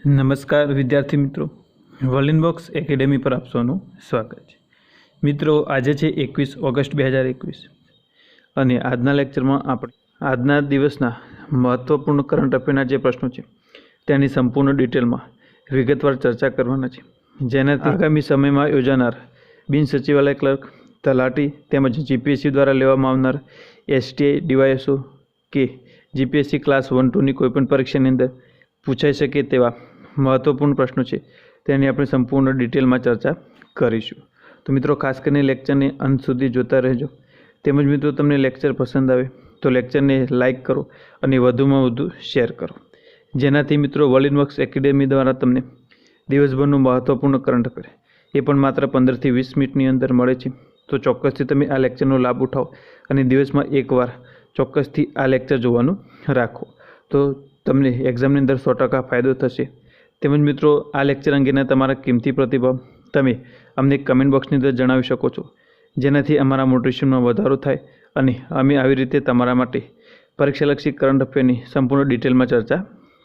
નમસ્કાર વિદ્યાર્થી મિત્રો, વર્લિન બોક્સ એકેડેમી પર આપ સૌનું સ્વાગત છે। મિત્રો, આજે છે 21 ઓગસ્ટ 2021 અને આજના લેક્ચરમાં આપણે આજના દિવસના મહત્વપૂર્ણ કરંટ અફેરના જે પ્રશ્નો છે તેની સંપૂર્ણ ડિટેલમાં વિગતવાર ચર્ચા કરવાના છે, જેનાથી આગામી સમયમાં યોજાનાર બિન સચિવાલય ક્લર્ક, તલાટી તેમજ જીપીએસસી દ્વારા લેવામાં આવનાર એસટીઆઈ, ડીવાયએસઓ કે જીપીએસસી ક્લાસ 1-2ની કોઈપણ પરીક્ષાની અંદર પૂછાઈ શકે તેવા મહત્વપૂર્ણ પ્રશ્નો છે તેની આપણે સંપૂર્ણ ડિટેલમાં ચર્ચા કરીશું। તો મિત્રો, ખાસ કરીને લેક્ચરને અંત સુધી જોતા રહેજો। તેમજ મિત્રો, તમને લેક્ચર પસંદ આવે તો લેક્ચરને લાઇક કરો અને વધુમાં વધુ શેર કરો, જેનાથી મિત્રો વર્લિન બોક્સ એકેડેમી દ્વારા તમને દિવસભરનું મહત્વપૂર્ણ કરંટ અફેર એ પણ માત્ર 15 થી 20 મિનિટની અંદર મળે છે। તો ચોક્કસથી તમે આ લેક્ચરનો લાભ ઉઠાવો અને દિવસમાં એકવાર ચોક્કસથી આ લેક્ચર જોવાનું રાખો, તો તમને એક્ઝામની અંદર 100% ફાયદો થશે। તેમજ મિત્રો, આ લેક્ચર અંગેના તમારા કિંમતી પ્રતિભાવ તમે અમને કમેન્ટ બોક્સની અંદર જણાવી શકો છો, જેનાથી અમારા મોટિવેશનમાં વધારો થાય અને અમે આવી રીતે તમારા માટે પરીક્ષાલક્ષી કરંટ અફેરની સંપૂર્ણ ડિટેલમાં ચર્ચા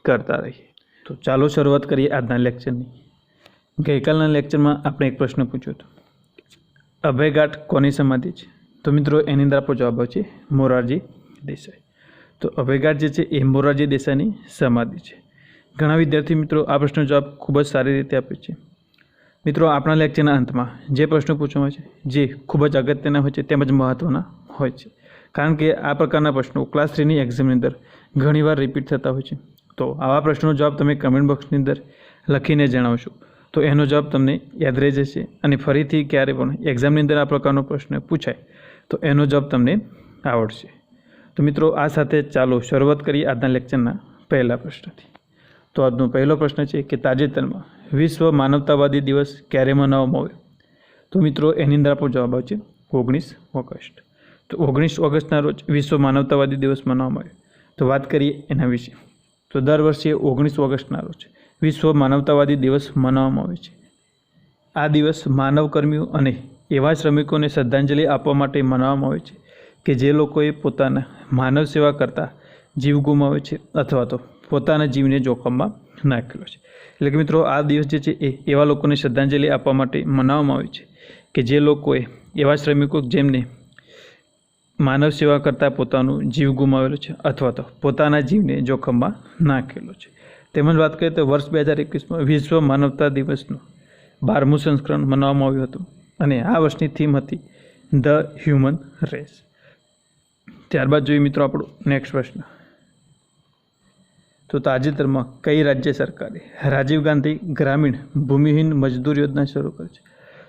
કરતા રહીએ। તો ચાલો શરૂઆત કરીએ આજના લેક્ચરની। ગઈકાલના લેક્ચરમાં આપણે એક પ્રશ્ન પૂછ્યો હતો, અભયઘાટ કોની સમાધિ છે? તો મિત્રો, એની અંદર આપણો જવાબ આવશે મોરારજી દેસાઈ। તો અભયઘાટ જે છે એ મોરારજી દેસાઈની સમાધિ છે। ઘણા વિદ્યાર્થી મિત્રો આ પ્રશ્નનો જવાબ ખૂબ જ સારી રીતે આપે છે। મિત્રો, આપણા લેક્ચરના અંતમાં જે પ્રશ્નો પૂછવામાં છે જે ખૂબ જ અગત્યના હોય છે તેમજ મહત્ત્વના હોય છે, કારણ કે આ પ્રકારના પ્રશ્નો ક્લાસ 3ની એક્ઝામની અંદર ઘણીવાર રિપીટ થતા હોય છે। તો આવા પ્રશ્નનો જવાબ તમે કમેન્ટ બોક્સની અંદર લખીને જણાવશો તો એનો જવાબ તમને યાદ રહી જશે અને ફરીથી ક્યારે પણ એક્ઝામની અંદર આ પ્રકારનો પ્રશ્ન પૂછાય તો એનો જવાબ તમને આવડશે। તો મિત્રો, આ સાથે ચાલો શરૂઆત કરીએ આજના લેક્ચરના પહેલા પ્રશ્નથી। તો આજનો પહેલો પ્રશ્ન છે કે તાજેતરમાં વિશ્વ માનવતાવાદી દિવસ ક્યારે મનાવવામાં આવ્યો? તો મિત્રો, એની અંદર આપણો જવાબ આવશે 19 ઓગસ્ટ। તો 19 ઓગસ્ટના રોજ વિશ્વ માનવતાવાદી દિવસ મનાવવામાં આવ્યો। તો વાત કરીએ એના વિશે। તો દર વર્ષે 19 ઓગસ્ટના રોજ વિશ્વ માનવતાવાદી દિવસ મનાવવામાં આવે છે। આ દિવસ માનવ કર્મીઓ અને એવા શ્રમિકોને શ્રદ્ધાંજલિ આપવા માટે મનાવવામાં આવે છે કે જે લોકોએ પોતાના માનવ સેવા કરતા જીવ ગુમાવે છે અથવા તો પોતાના જીવને જોખમમાં નાખેલો છે। એટલે કે મિત્રો, આ દિવસ જે છે એ એવા લોકોને શ્રદ્ધાંજલિ આપવા માટે મનાવવામાં આવે છે કે જે લોકોએ એવા શ્રમિકો જેમને માનવ સેવા કરતાં પોતાનું જીવ ગુમાવેલો છે અથવા તો પોતાના જીવને જોખમમાં નાખેલો છે। તેમજ વાત કરીએ તો વર્ષ 2021માં વિશ્વ માનવતા દિવસનું 12મું સંસ્કરણ મનાવવામાં આવ્યું હતું અને આ વર્ષની થીમ હતી ધ હ્યુમન રેસ। ત્યારબાદ જોઈએ મિત્રો આપણો નેક્સ્ટ પ્રશ્ન। તો તાજેતરમાં કઈ રાજ્ય સરકારે રાજીવ ગાંધી ગ્રામીણ ભૂમિહીન મજદૂર યોજના શરૂ કરી છે?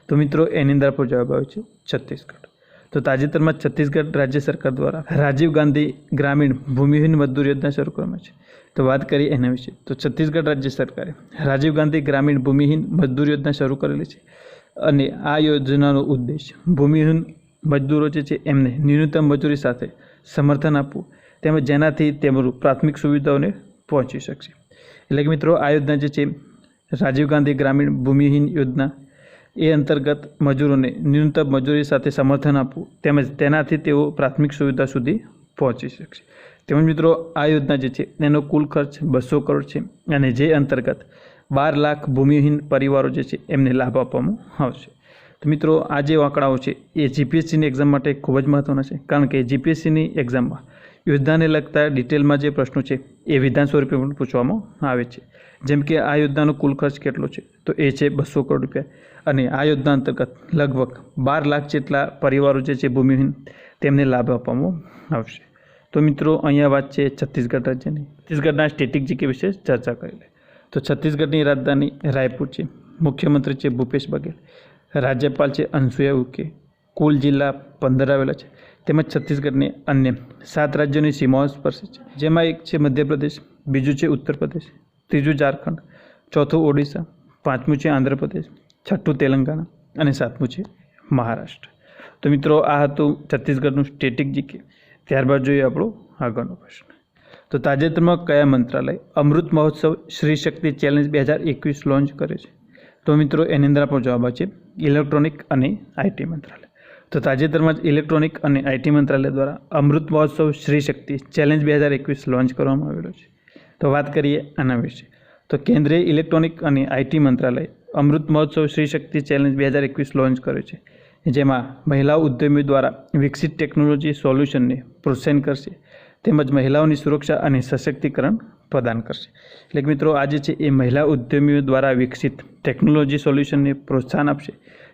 તો મિત્રો, એની અંદર આપણો જવાબ આવે છે છત્તીસગઢ। તો તાજેતરમાં છત્તીસગઢ રાજ્ય સરકાર દ્વારા રાજીવ ગાંધી ગ્રામીણ ભૂમિહીન મજદૂર યોજના શરૂ કરવામાં છે। તો વાત કરીએ એના વિશે। તો છત્તીસગઢ રાજ્ય સરકારે રાજીવ ગાંધી ગ્રામીણ ભૂમિહીન મજદૂર યોજના શરૂ કરેલી છે અને આ યોજનાનો ઉદ્દેશ ભૂમિહીન મજદૂરો જે છે એમને ન્યૂનતમ મજૂરી સાથે સમર્થન આપવું તેમજ જેનાથી તેમનું પ્રાથમિક સુવિધાઓને પહોંચી શકશે। એટલે કે મિત્રો, આ યોજના જે છે રાજીવ ગાંધી ગ્રામીણ ભૂમિહીન યોજના એ અંતર્ગત મજૂરોને ન્યૂનતમ મજૂરી સાથે સમર્થન આપવું તેમજ તેનાથી તેઓ પ્રાથમિક સુવિધા સુધી પહોંચી શકશે। તેમજ મિત્રો, આ યોજના જે છે એનો કુલ ખર્ચ 200 કરોડ છે અને જે અંતર્ગત 12 લાખ ભૂમિહીન પરિવારો જે છે એમને લાભ આપવામાં આવશે। તો મિત્રો, આ જે આંકડાઓ છે એ જીપીએસસીની એક્ઝામ માટે ખૂબ જ મહત્ત્વના છે, કારણ કે જીપીએસસીની એક્ઝામમાં યોજનાને લગતા ડિટેલમાં જે પ્રશ્નો છે એ વિધાન સ્વરૂપે પણ પૂછવામાં આવે છે। જેમ કે આ યોજનાનો કુલ ખર્ચ કેટલો છે? તો એ છે 200 કરોડ રૂપિયા અને આ યોજના અંતર્ગત લગભગ 12 લાખ જેટલા પરિવારો જે છે ભૂમિહીન તેમને લાભ આપવામાં આવશે। તો મિત્રો, અહીંયા વાત છે છત્તીસગઢ રાજ્યની। છત્તીસગઢના સ્ટેટિક જીકે વિશે ચર્ચા કરી લે। તો છત્તીસગઢની રાજધાની રાયપુર છે, મુખ્યમંત્રી છે ભૂપેશ બઘેલ, રાજ્યપાલ છે અનસુયા ઉકે, કુલ જિલ્લા 15 આવેલા છે તેમજ છત્તીસગઢને અન્ય 7 રાજ્યોની સીમાઓ સ્પર્શે છે, જેમાં એક છે મધ્યપ્રદેશ, બીજું છે ઉત્તર પ્રદેશ, ત્રીજું ઝારખંડ, ચોથું ઓડિશા, પાંચમું છે આંધ્રપ્રદેશ, છઠ્ઠું તેલંગાણા અને સાતમું છે મહારાષ્ટ્ર। તો મિત્રો, આ હતું છત્તીસગઢનું સ્ટેટિક જીકે। ત્યારબાદ જોઈએ આપણો આગળનો પ્રશ્ન। તો તાજેતરમાં કયા મંત્રાલય અમૃત મહોત્સવ શ્રી શક્તિ ચેલેન્જ 2021 લોન્ચ કરે છે? તો મિત્રો, એની અંદર આપણો જવાબ છે ઇલેક્ટ્રોનિક અને આઈટી મંત્રાલય। તો તાજેતરમાં જ ઇલેક્ટ્રોનિક અને આઈટી મંત્રાલય દ્વારા અમૃત મહોત્સવ શ્રી શક્તિ ચેલેન્જ 2021 લોન્ચ કરવામાં આવેલો છે। તો વાત કરીએ આના વિશે। તો તો કેન્દ્રીય ઇલેક્ટ્રોનિક અને આઈટી મંત્રાલય અમૃત મહોત્સવ શ્રી શક્તિ ચેલેન્જ 2021 લોન્ચ કર્યો છે, જેમાં મહિલા ઉદ્યમીઓ દ્વારા વિકસિત ટેકનોલોજી સોલ્યુશનને પ્રોત્સાહન કરશે તેમજ મહિલાઓની સુરક્ષા અને સશક્તિકરણ પ્રદાન કરશે. એટલે કે મિત્રો આજે છે એ મહિલા ઉદ્યમીઓ દ્વારા વિકસિત ટેકનોલોજી સોલ્યુશનને પ્રોત્સાહન આપશે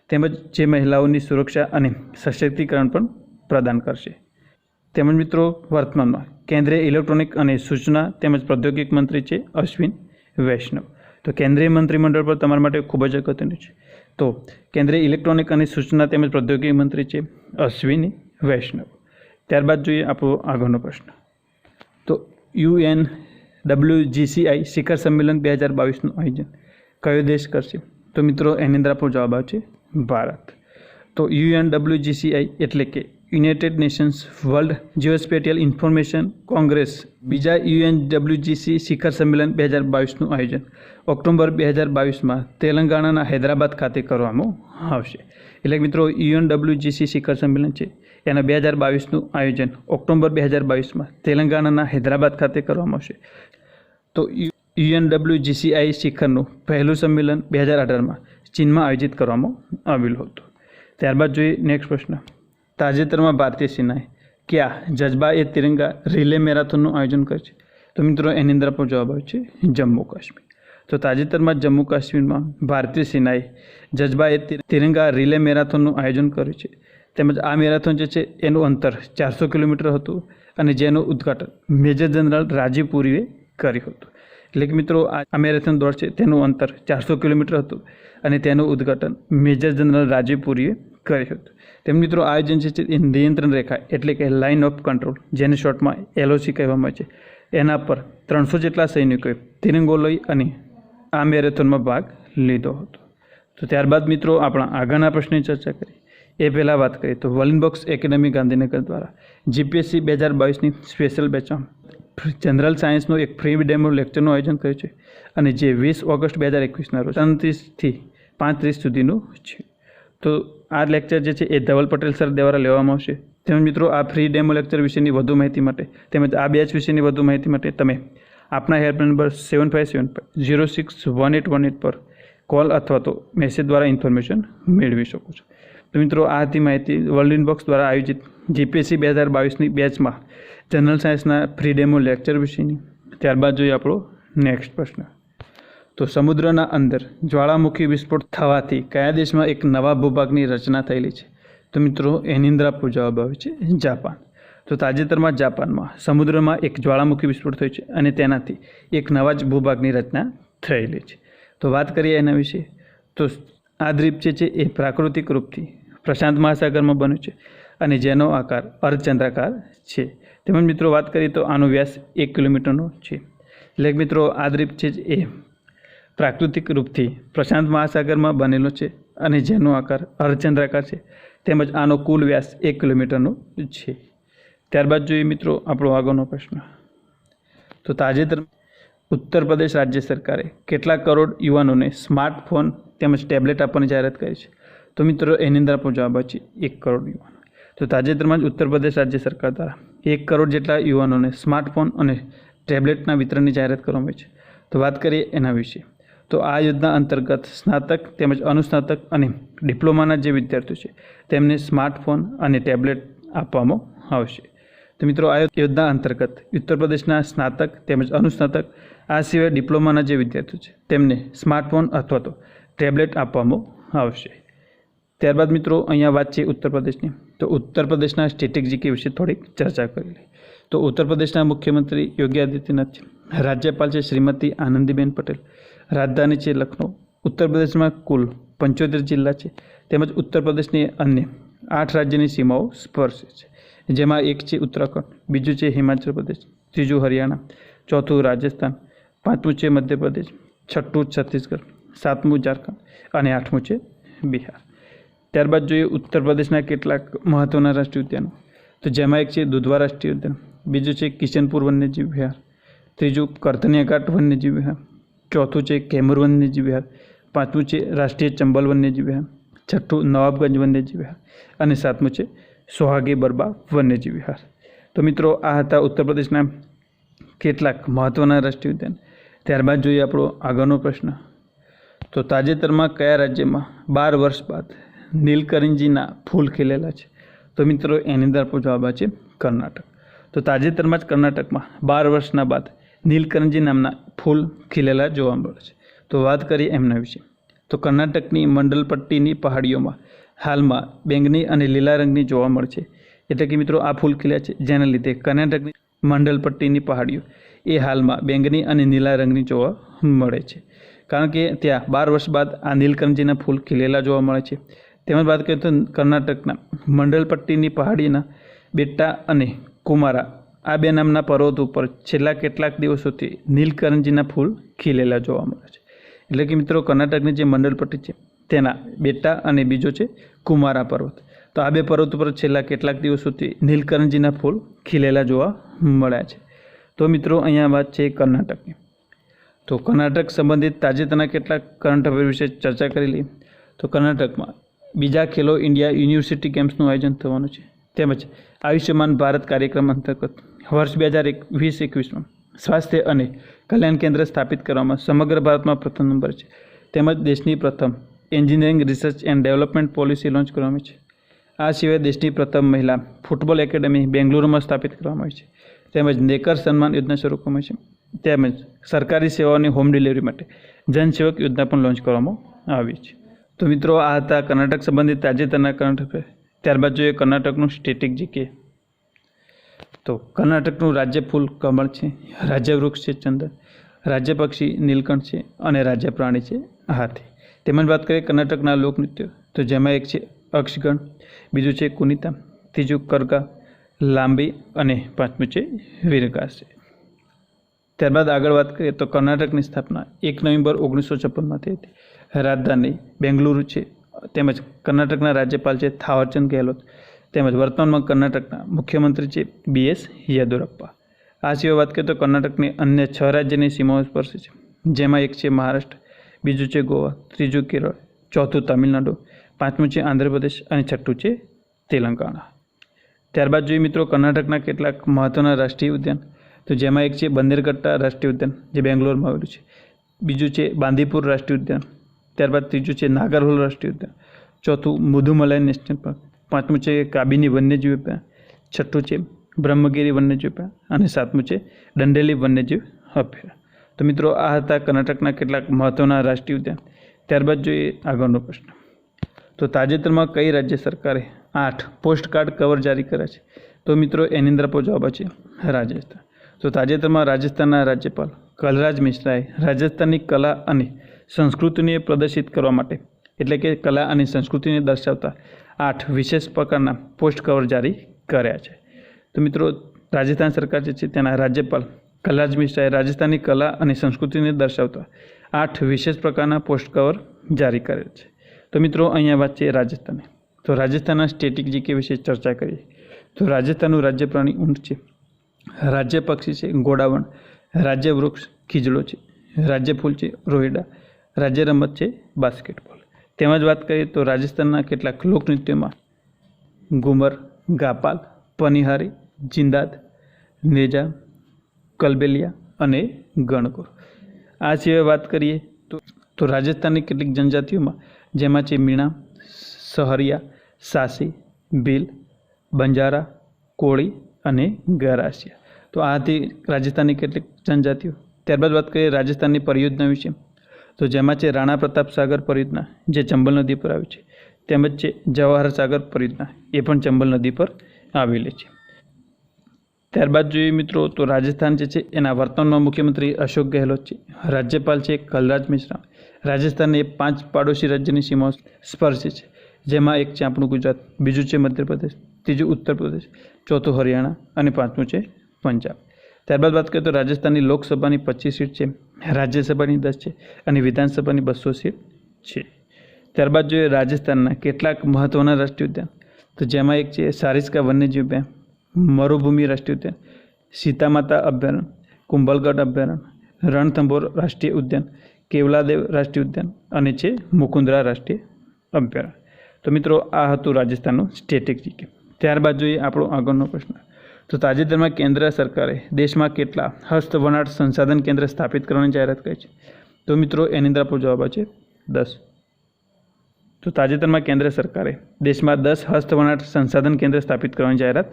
તેમજ જે મહિલાઓની સુરક્ષા અને સશક્તિકરણ પણ પ્રદાન કરશે. તેમજ મિત્રો વર્તમાનમાં કેન્દ્રીય ઇલેક્ટ્રોનિક અને સૂચના તેમજ પ્રૌદ્યોગિક મંત્રી છે અશ્વિન વૈષ્ણવ. તો કેન્દ્રીય મંત્રીમંડળ પર તમારા માટે ખૂબ જ અગત્યનું છે. તો કેન્દ્રીય ઇલેક્ટ્રોનિક અને સૂચના તેમજ પ્રૌદ્યોગિક મંત્રી છે અશ્વિની વૈષ્ણવ. ત્યારબાદ જોઈએ આપણો આગળનો પ્રશ્ન. તો UNWGCI શિખર સંમેલન 2022નું આયોજન કયો દેશ કરશે? તો મિત્રો એની અંદર આપણો જવાબ આવશે ભારત. તો UNWGCI એટલે કે United Nations World Geospatial Information Congress બીજા UNWGC શિખર સંમેલન 2022નું આયોજન ઓક્ટોબર 2022માં તેલંગાણાના હૈદરાબાદ ખાતે કરવામાં આવશે. એટલે મિત્રો UNWGC શિખર સંમેલન છે એના 2022નું આયોજન ઓક્ટોબર 2022માં તેલંગાણાના હૈદરાબાદ ખાતે કરવામાં આવશે. તો UNWGCI શિખરનું પહેલું સંમેલન 2018માં ચીનમાં આયોજિત કરવામાં આવેલું હતું. ત્યારબાદ જોઈએ નેક્સ્ટ પ્રશ્ન. તાજેતરમાં ભારતીય સેનાએ ક્યાં જજ્બા એ તિરંગા રિલે મેરાથોનનું આયોજન કર્યું છે? તો મિત્રો એની અંદર આપણો જવાબ આવે છે જમ્મુ કાશ્મીર. તો તાજેતરમાં જમ્મુ કાશ્મીરમાં ભારતીય સેનાએ જજ્બા એ તિરંગા રિલે મેરાથોનનું આયોજન કર્યું છે. તેમજ આ મેરાથોન જે છે એનું અંતર 400 કિલોમીટર હતું અને જેનું ઉદ્ઘાટન મેજર જનરલ રાજીવ પુરીએ કર્યું હતું. એટલે કે મિત્રો આ મેરેથોન દોડ છે તેનું અંતર 400 કિલોમીટર હતું અને તેનું ઉદ્ઘાટન મેજર જનરલ રાજીવ પુરીએ કર્યું હતું. તેમ મિત્રો આયોજન છે એ નિયંત્રણ રેખા એટલે કે લાઇન ઓફ કંટ્રોલ જેને શોર્ટમાં LOC કહેવામાં આવે છે એના પર 300 જેટલા સૈનિકોએ તિરંગો લઈ અને આ મેરેથોનમાં ભાગ લીધો હતો. તો ત્યારબાદ મિત્રો આપણા આગળના પ્રશ્નની ચર્ચા કરી એ પહેલાં વાત કરીએ તો વોલિનબોક્સ એકેડમી ગાંધીનગર દ્વારા GPSC 2022ની સ્પેશિયલ બેચમાં જનરલ સાયન્સનો એક ફ્રી ડેમો લેક્ચરનું આયોજન કર્યું છે અને જે 20 ઓગસ્ટ 2021ના રોજ 29થી 5:30 સુધીનું છે. તો આ લેક્ચર જે છે એ ધવલ પટેલ સર દ્વારા લેવામાં આવશે. તેમજ મિત્રો આ ફ્રી ડેમો લેક્ચર વિશેની વધુ માહિતી માટે તેમજ આ બેચ વિશેની વધુ માહિતી માટે તમે આપણા હેલ્પલાઇન નંબર 7575061818 પર કોલ અથવા તો મેસેજ દ્વારા ઇન્ફોર્મેશન મેળવી શકો છો. તો મિત્રો આ હતી માહિતી વોલિનબોક્સ દ્વારા આયોજિત GPSC 2022ની બેચમાં જનરલ સાયન્સના ફ્રી ડેમો લેક્ચર વિશેની. ત્યારબાદ જોઈએ આપણો નેક્સ્ટ પ્રશ્ન. તો સમુદ્રના અંદર જ્વાળામુખી વિસ્ફોટ થવાથી કયા દેશમાં એક નવા ભૂભાગની રચના થયેલી છે? તો મિત્રો એની અંદર આપણો જવાબ આવે છે જાપાન. તો તાજેતરમાં જાપાનમાં સમુદ્રમાં એક જ્વાળામુખી વિસ્ફોટ થયો છે અને તેનાથી એક નવા જ ભૂભાગની રચના થયેલી છે. તો વાત કરીએ એના વિશે તો આ દ્વીપ છે એ પ્રાકૃતિક રૂપથી પ્રશાંત મહાસાગરમાં બન્યું છે અને જેનો આકાર અર્ધચંદ્રાકાર છે. તેમજ મિત્રો વાત કરીએ તો આનો વ્યાસ 1 કિલોમીટરનો છે. એટલે મિત્રો આ દ્વીપ છે એ પ્રાકૃતિક રૂપથી પ્રશાંત મહાસાગરમાં બનેલો છે અને જેનો આકાર અર્ધચંદ્રાકાર છે તેમજ આનો કુલ વ્યાસ 1 કિલોમીટરનો છે. ત્યારબાદ જોઈએ મિત્રો આપણો આગળનો પ્રશ્ન. તો તાજેતરમાં ઉત્તર પ્રદેશ રાજ્ય સરકારે કેટલા કરોડ યુવાનોને સ્માર્ટફોન તેમજ ટેબ્લેટ આપવાની જાહેરાત કરી છે? તો મિત્રો એની અંદર આપણો જવાબ છે 1 કરોડ યુવાનો. તો તાજેતરમાં જ ઉત્તર પ્રદેશ રાજ્ય સરકાર દ્વારા 1 કરોડ જેટલા યુવાનોને સ્માર્ટફોન અને ટેબ્લેટના વિતરણની જાહેરાત કરવામાં આવી છે. તો વાત કરીએ એના વિશે તો આ યોજના અંતર્ગત સ્નાતક તેમજ અનુસ્નાતક અને ડિપ્લોમાના જે વિદ્યાર્થીઓ છે તેમને સ્માર્ટફોન અને ટેબ્લેટ આપવામાં આવશે. તો મિત્રો આ યોજના અંતર્ગત ઉત્તર પ્રદેશના સ્નાતક તેમજ અનુસ્નાતક આ સિવાય ડિપ્લોમાના જે વિદ્યાર્થીઓ છે તેમને સ્માર્ટફોન અથવા તો ટેબ્લેટ આપવામાં આવશે. ત્યારબાદ મિત્રો અહીંયા વાત છે ઉત્તર પ્રદેશની. તો ઉત્તર પ્રદેશના સ્ટ્રેટેજી વિશે થોડીક ચર્ચા કરી લઈએ. તો ઉત્તર પ્રદેશના મુખ્યમંત્રી યોગી આદિત્યનાથ છે, રાજ્યપાલ છે શ્રીમતી આનંદીબેન પટેલ, રાજધાની છે લખનઉ. ઉત્તર પ્રદેશમાં કુલ 75 જિલ્લા છે તેમજ ઉત્તર પ્રદેશની અન્ય 8 રાજ્યની સીમાઓ સ્પર્શે છે, જેમાં એક છે ઉત્તરાખંડ, બીજું છે હિમાચલ પ્રદેશ, ત્રીજું હરિયાણા, ચોથું રાજસ્થાન, પાંચમું છે મધ્યપ્રદેશ, છઠ્ઠું છત્તીસગઢ, સાતમું ઝારખંડ અને આઠમું છે બિહાર. ત્યારબાદ જોઈએ ઉત્તર પ્રદેશના કેટલાક મહત્ત્વના રાષ્ટ્રીય ઉદ્યાનો. તો જેમાં એક છે દુધવા રાષ્ટ્રીય ઉદ્યાન, બીજું છે કિશનપુર વન્યજીવ વિહાર, ત્રીજું કરતનિયા ઘાટ વન્યજીવ વિહાર, ચોથું છે કેમૂર વન્યજીવ વિહાર, પાંચમું છે રાષ્ટ્રીય ચંબલ વન્યજીવ વિહાર, છઠ્ઠું નવાબગંજ વન્યજીવ વિહાર અને સાતમું છે સોહાગી બરબા વન્યજીવ વિહાર. તો મિત્રો આ હતા ઉત્તર પ્રદેશના કેટલાક મહત્ત્વના રાષ્ટ્રીય ઉદ્યાન. ત્યારબાદ જોઈએ આપણો આગળનો પ્રશ્ન, તો તાજેતરમાં કયા રાજ્યમાં 12 વર્ષ બાદ નીલકંઠજીના ફૂલ ખીલેલા છે? તો મિત્રો એની અંદર આપણો જવાબ છે કર્ણાટક. તો તાજેતરમાં જ કર્ણાટકમાં 12 વર્ષના બાદ નીલકંઠજી નામના ફૂલ ખીલેલા જોવા મળે છે. તો વાત કરીએ એમના વિશે, તો કર્ણાટકની મંડલપટ્ટીની પહાડીઓમાં હાલમાં બેંગની અને લીલા રંગની જોવા મળે છે. એટલે કે મિત્રો આ ફૂલ ખીલ્યા છે, જેના લીધે કર્ણાટકની મંડલપટ્ટીની પહાડીઓ એ હાલમાં બેંગની અને નીલા રંગની જોવા મળે છે. કારણ કે ત્યાં 12 વર્ષ બાદ આ નીલકંઠજીના ફૂલ ખીલેલા જોવા મળે છે. તેમજ વાત કરીએ તો કર્ણાટકના મંડલપટ્ટીની પહાડીના બેટ્ટા અને કુમારા આ બે નામના પર્વતો ઉપર છેલ્લા કેટલાક દિવસોથી નીલકંઠજીના ફૂલ ખીલેલા જોવા મળે છે. એટલે કે મિત્રો કર્ણાટકની જે મંડલપટ્ટી છે તેના બેટ્ટા અને બીજો છે કુમારા પર્વત. તો આ બે પર્વત ઉપર છેલ્લા કેટલાક દિવસોથી નીલકંઠજીના ફૂલ ખીલેલા જોવા મળ્યા છે. તો મિત્રો અહીંયા વાત છે કર્ણાટકની. તો કર્ણાટક સંબંધિત તાજેતરના કેટલાક કરંટ અફેર વિશે ચર્ચા કરી લઈએ. તો કર્ણાટકમાં બીજા ખેલો ઇન્ડિયા યુનિવર્સિટી ગેમ્સનું આયોજન થવાનું છે. તેમજ આયુષ્યમાન ભારત કાર્યક્રમ અંતર્ગત વર્ષ 2020-21માં સ્વાસ્થ્ય અને કલ્યાણ કેન્દ્ર સ્થાપિત કરવામાં સમગ્ર ભારતમાં પ્રથમ નંબર છે. તેમજ દેશની પ્રથમ engineering research and development policy launch કરવામાં છે. આ સિવાય દેશની પ્રથમ મહિલા ફૂટબોલ એકેડમી બેંગલુરુમાં સ્થાપિત કરવામાં આવી છે. તેમજ નેકર સન્માન યોજના શરૂ કરવામાં છે. તેમજ સરકારી સેવાઓની હોમ ડિલિવરી માટે જનસેવક યોજના પણ લોન્ચ કરવામાં આવી છે. તો મિત્રો આ હતા કર્ણાટક સંબંધિત તાજેતરના કરંટ અફેર. ત્યારબાદ જોઈએ કર્ણાટકનું સ્ટેટિક જીકે. તો કર્ણાટકનું રાજ્ય ફૂલ કમળ છે, રાજ્ય વૃક્ષ છે ચંદન, રાજ્ય પક્ષી નીલકંઠ છે અને રાજ્ય પ્રાણી છે હાથી. તેમજ વાત કરીએ કર્ણાટકના લોકનૃત્યો, તો જેમાં એક છે અક્ષગણ, બીજું છે કુનિતા, ત્રીજું કરગા, લાંબી અને પાંચમું છે વીરગાસ છે. ત્યારબાદ આગળ વાત કરીએ તો કર્ણાટકની સ્થાપના 1 નવેમ્બર 1956માં થઈ હતી. રાજધાની બેંગલુરુ છે. તેમજ કર્ણાટકના રાજ્યપાલ છે થાવરચંદ ગેહલોત. તેમજ વર્તમાનમાં કર્ણાટકના મુખ્યમંત્રી છે BS યેદુરપ્પા. આ સિવાય વાત કરીએ તો કર્ણાટકની અન્ય 6 રાજ્યની સીમાઓ સ્પર્શે છે, જેમાં એક છે મહારાષ્ટ્ર, બીજું છે ગોવા, ત્રીજું કેરળ, ચોથું તમિલનાડુ, પાંચમું છે આંધ્રપ્રદેશ અને છઠ્ઠું છે તેલંગાણા. ત્યારબાદ જોઈએ મિત્રો કર્ણાટકના કેટલાક મહત્ત્વના રાષ્ટ્રીય ઉદ્યાન, તો જેમાં એક છે બંનેરઘટ્ટા રાષ્ટ્રીય ઉદ્યાન જે બેંગ્લોરમાં આવેલું છે, બીજું છે બાંદીપુર રાષ્ટ્રીય ઉદ્યાન, ત્યારબાદ ત્રીજું છે નાગરહોલ રાષ્ટ્રીય ઉદ્યાન, ચોથું મુધુમલાઈ નેશનલ પાર્ક, પાંચમું છે કાબિની વન્યજીવ અભયારણ્ય, છઠ્ઠું છે બ્રહ્મગીરી વન્યજીવ અભયારણ્ય અને સાતમું છે દંડેલી વન્યજીવ અભયારણ્ય. તો મિત્રો આ હતા કર્ણાટકના કેટલાક મહત્ત્વના રાષ્ટ્રીય ઉદ્યાન. ત્યારબાદ જોઈએ આગળનો પ્રશ્ન, તો તાજેતરમાં કઈ રાજ્ય સરકારે 8 પોસ્ટકાર્ડ કવર જારી કર્યા છે? તો મિત્રો એની અંદર આપણો જવાબ છે રાજસ્થાન. તો તાજેતરમાં રાજસ્થાનના રાજ્યપાલ કલરાજ મિશ્રાએ રાજસ્થાનની કલા અને સંસ્કૃતિને પ્રદર્શિત કરવા માટે, એટલે કે કલા અને સંસ્કૃતિને દર્શાવતા 8 વિશેષ પ્રકારના પોસ્ટ કવર જારી કર્યા છે. તો મિત્રો રાજસ્થાન સરકાર જે છે તેના રાજ્યપાલ કલરાજ મિશ્રાએ રાજસ્થાનની કલા અને સંસ્કૃતિને દર્શાવતા 8 વિશેષ પ્રકારના પોસ્ટ કવર જારી કરેલ છે. તો મિત્રો અહીંયા વાત છે રાજસ્થાનની. તો રાજસ્થાનના સ્ટેટિક જીકે વિશે ચર્ચા કરીએ. તો રાજસ્થાનનું રાજ્ય પ્રાણી ઊંટ છે, રાજ્ય પક્ષી છે ઘોડાવણ, રાજ્ય વૃક્ષ ખીજડો છે, રાજ્ય ફૂલ છે રોહિડા, રાજ્ય રમત છે બાસ્કેટબોલ. તેમજ વાત કરીએ તો રાજસ્થાનના કેટલાક લોકનૃત્યોમાં ઘુમર, ગાપાલ, પનિહારી, જિંદાદ, નેજા, કલબેલિયા અને ગણગોર. આ સિવાય વાત કરીએ તો રાજસ્થાનની કેટલીક જનજાતિઓમાં જેમાં છે મીણા, સહરિયા, સાસી, ભીલ, બંજારા, કોળી અને ગરાસિયા. તો આ હતી રાજસ્થાનની કેટલીક જનજાતિઓ. ત્યારબાદ વાત કરીએ રાજસ્થાનની પરિયોજના વિશે, તો જેમાં છે રાણા પ્રતાપ સાગર પરિયોજના જે ચંબલ નદી પર આવી છે, તેમજ છે જવાહર સાગર પરિયોજના એ પણ ચંબલ નદી પર આવેલી છે. ત્યારબાદ જોઈએ મિત્રો તો રાજસ્થાન જે છે એના વર્તમાનમાં મુખ્યમંત્રી અશોક ગેહલોત છે, રાજ્યપાલ છે કલરાજ મિશ્રા. રાજસ્થાનને 5 પાડોશી રાજ્યની સીમાઓ સ્પર્શે છે, જેમાં એક છે આપણું ગુજરાત, બીજું છે મધ્યપ્રદેશ, ત્રીજું ઉત્તર પ્રદેશ, ચોથું હરિયાણા અને પાંચમું છે પંજાબ. ત્યારબાદ વાત કરીએ તો રાજસ્થાનની લોકસભાની 25 સીટ છે, રાજ્યસભાની 10 છે અને વિધાનસભાની 200 સીટ છે. ત્યારબાદ જોઈએ રાજસ્થાનના કેટલાક મહત્ત્વના રાષ્ટ્રીય ઉદ્યાન, તો જેમાં એક છે સારિસ્કા વન્યજીવ ઉદ્યાન, મરુભૂમિ રાષ્ટ્રીય ઉદ્યાન, સીતામાતા અભયારણ્ય, કુંભલગઢ અભયારણ્ય, રણથંભોર રાષ્ટ્રીય ઉદ્યાન, કેવલાદેવ રાષ્ટ્રીય ઉદ્યાન અને છે મુકુંદરા રાષ્ટ્રીય અભયારણ્ય. તો મિત્રો આ હતું રાજસ્થાનનું સ્ટેટિક જીકે. ત્યારબાદ જોઈએ આપણો આગળનો પ્રશ્ન. તો તાજેતરમાં કેન્દ્ર સરકારે દેશમાં કેટલા હસ્તવણાટ સંસાધન કેન્દ્ર સ્થાપિત કરવાની જાહેરાત કરી છે? તો મિત્રો એની અંદર આપણો જવાબ છે 10. તો તાજેતરમાં કેન્દ્ર સરકારે દેશમાં 10 હસ્તવણાટ સંસાધન કેન્દ્ર સ્થાપિત કરવાની જાહેરાત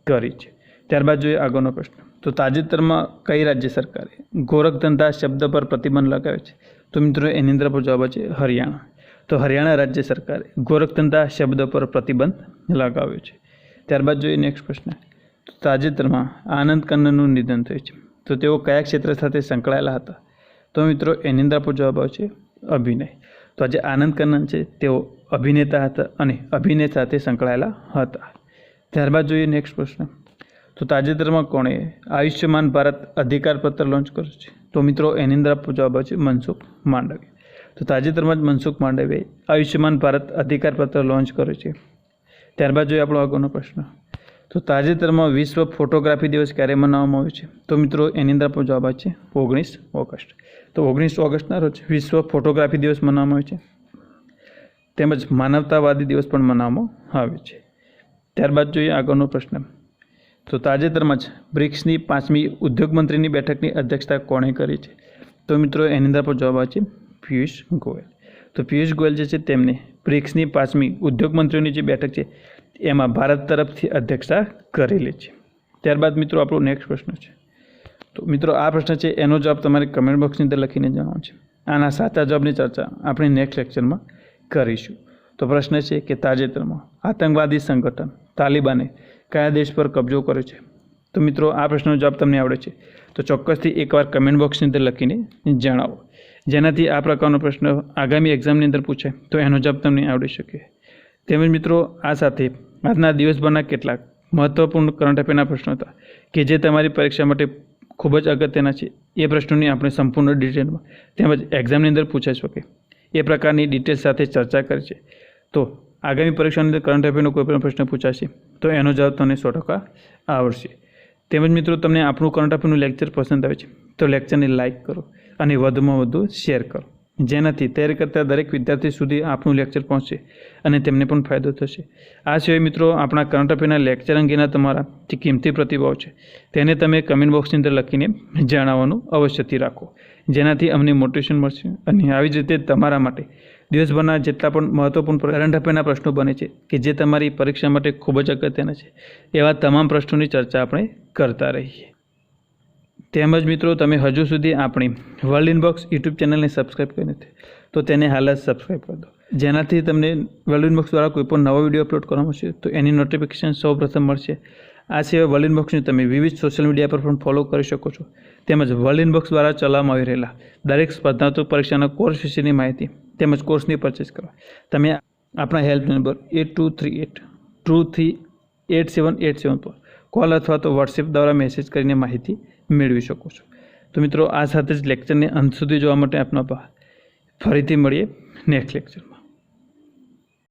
કરી છે. ત્યારબાદ જોઈએ આગળનો પ્રશ્ન. તો તાજેતરમાં કઈ રાજ્ય સરકારે ગોરખધંધા શબ્દ પર પ્રતિબંધ લગાવ્યો છે? તો મિત્રો એની અંદર આપણો જવાબ છે હરિયાણા. તો હરિયાણા રાજ્ય સરકારે ગોરખધંધા શબ્દ પર પ્રતિબંધ લગાવ્યો છે. ત્યારબાદ જોઈએ નેક્સ્ટ પ્રશ્ન. તો તાજેતરમાં આનંદ કન્નરનું નિધન થયું છે. તો તેઓ કયા ક્ષેત્ર સાથે સંકળાયેલા હતા? તો મિત્રો એની અંદર આપણો જવાબ આવશે અભિનય. તો આજે આનંદ કન્નર છે તેઓ અભિનેતા હતા અને અભિનય સાથે સંકળાયેલા હતા. ત્યારબાદ જોઈએ નેક્સ્ટ પ્રશ્ન. તો તાજેતરમાં કોણે આયુષ્યમાન ભારત અધિકાર પત્ર લોન્ચ કર્યો છે? તો મિત્રો એની અંદર આપણો જવાબ આવશે મનસુખ માંડવિયા. તો તાજેતરમાં જ મનસુખ માંડવિયાએ આયુષ્યમાન ભારત અધિકાર પત્ર લોન્ચ કર્યો છે. ત્યારબાદ જોઈએ આપણો આગળનો પ્રશ્ન. તો તાજેતરમાં વિશ્વ ફોટોગ્રાફી દિવસ ક્યારે મનાવવામાં આવ્યો છે? તો મિત્રો એની અંદર આપણો જવાબ છે 19 ઓગસ્ટ. તો 19 ઓગસ્ટના રોજ વિશ્વ ફોટોગ્રાફી દિવસ મનાવવામાં આવ્યો છે. તેમજ માનવતાવાદી દિવસ પણ મનાવવામાં આવે છે. ત્યારબાદ જોઈએ આગળનો પ્રશ્ન. તો તાજેતરમાં જ બ્રિક્સની 5મી ઉદ્યોગ મંત્રીની બેઠકની અધ્યક્ષતા કોણે કરી છે? તો મિત્રો એની અંદર આપણો જવાબ છે પિયુષ ગોયલ. તો પિયુષ ગોયલ જે છે તેમને બ્રિક્સની 5મી ઉદ્યોગ મંત્રીઓની જે બેઠક છે એમાં ભારત તરફથી અધ્યક્ષતા કરેલી છે. ત્યારબાદ મિત્રો આપણો નેક્સ્ટ પ્રશ્ન છે. તો મિત્રો આ પ્રશ્ન છે એનો જવાબ તમારે કમેન્ટ બોક્સની અંદર લખીને જણાવવાનો છે. આના સાચા જવાબની ચર્ચા આપણે નેક્સ્ટ લેક્ચરમાં કરીશું. તો પ્રશ્ન છે કે તાજેતરમાં આતંકવાદી સંગઠન તાલિબાને કયા દેશ પર કબજો કર્યો છે? તો મિત્રો આ પ્રશ્નનો જવાબ તમને આવડે છે તો ચોક્કસથી એકવાર કમેન્ટ બોક્સની અંદર લખીને જણાવો, જેનાથી આ પ્રકારનો પ્રશ્ન આગામી એક્ઝામની અંદર પૂછાય તો એનો જવાબ તમને આવડી શકે. તેમજ મિત્રો આ સાથે આજના દિવસભરના કેટલાક મહત્વપૂર્ણ કરંટ અફેરના પ્રશ્નો હતા કે જે તમારી પરીક્ષા માટે ખૂબ જ અગત્યના છે. એ પ્રશ્નોની આપણે સંપૂર્ણ ડિટેલમાં તેમજ એક્ઝામની અંદર પૂછાઈ શકે એ પ્રકારની ડિટેલ સાથે ચર્ચા કરી છે. તો આગામી પરીક્ષાની અંદર કરંટ અફેરનો કોઈ પણ પ્રશ્ન પૂછાશે તો એનો જવાબ તમને 100% આવડશે. તેમજ મિત્રો તમને આપણું કરંટ અફેરનું લેક્ચર પસંદ આવે છે તો લેક્ચરને લાઇક કરો અને વધુમાં વધુ શેર કરો, જેનાથી તૈયારી કરતા દરેક વિદ્યાર્થી સુધી આપણું લેક્ચર પહોંચશે અને તેમને પણ ફાયદો થશે. આ સિવાય મિત્રો આપણા કરંટ અફેરના લેક્ચર અંગેના તમારા જે કિંમતી પ્રતિભાવ છે તેને તમે કમેન્ટ બોક્સની અંદર લખીને જણાવવાનું અવશ્યથી રાખો, જેનાથી અમને મોટિવેશન મળશે. અને આવી જ રીતે તમારા માટે દિવસભરના જેટલા પણ મહત્વપૂર્ણ કરંટ અફેરના પ્રશ્નો બને છે કે જે તમારી પરીક્ષા માટે ખૂબ જ અગત્યના છે એવા તમામ પ્રશ્નોની ચર્ચા આપણે કરતા રહીએ. તેમજ મિત્રો તમે હજુ સુધી આપણી વર્લ્ડ ઇનબોક્સ યુટ્યુબ ચેનલને સબસ્ક્રાઈબ કરી નથી તો તેને હાલ જ સબસ્ક્રાઈબ કરી દો, જેનાથી તમને વર્લ્ડ ઇનબોક્સ દ્વારા કોઈ પણ નવો વિડીયો અપલોડ કરવામાં આવશે તો એની નોટિફિકેશન સૌપ્રથમ મળશે. આ સિવાય વર્લ્ડ ઇનબોક્સને તમે વિવિધ સોશિયલ મીડિયા પર પણ ફોલો કરી શકો છો. તેમજ વર્લ્ડ ઇનબોક્સ દ્વારા ચલાવવામાં આવી રહેલા દરેક સ્પર્ધાત્મક પરીક્ષાના કોર્સ વિશેની માહિતી તેમજ કોર્સની પરચેસ કરવા તમે આપણા હેલ્પ નંબર 8238238787 પર કોલ અથવા તો વોટ્સએપ દ્વારા મેસેજ કરીને માહિતી મેળવી શકો છો. તો મિત્રો આ સાથે જ લેક્ચરને અંત સુધી જોવા માટે આપનો આભાર. ફરીથી મળીએ નેક્સ્ટ લેક્ચર.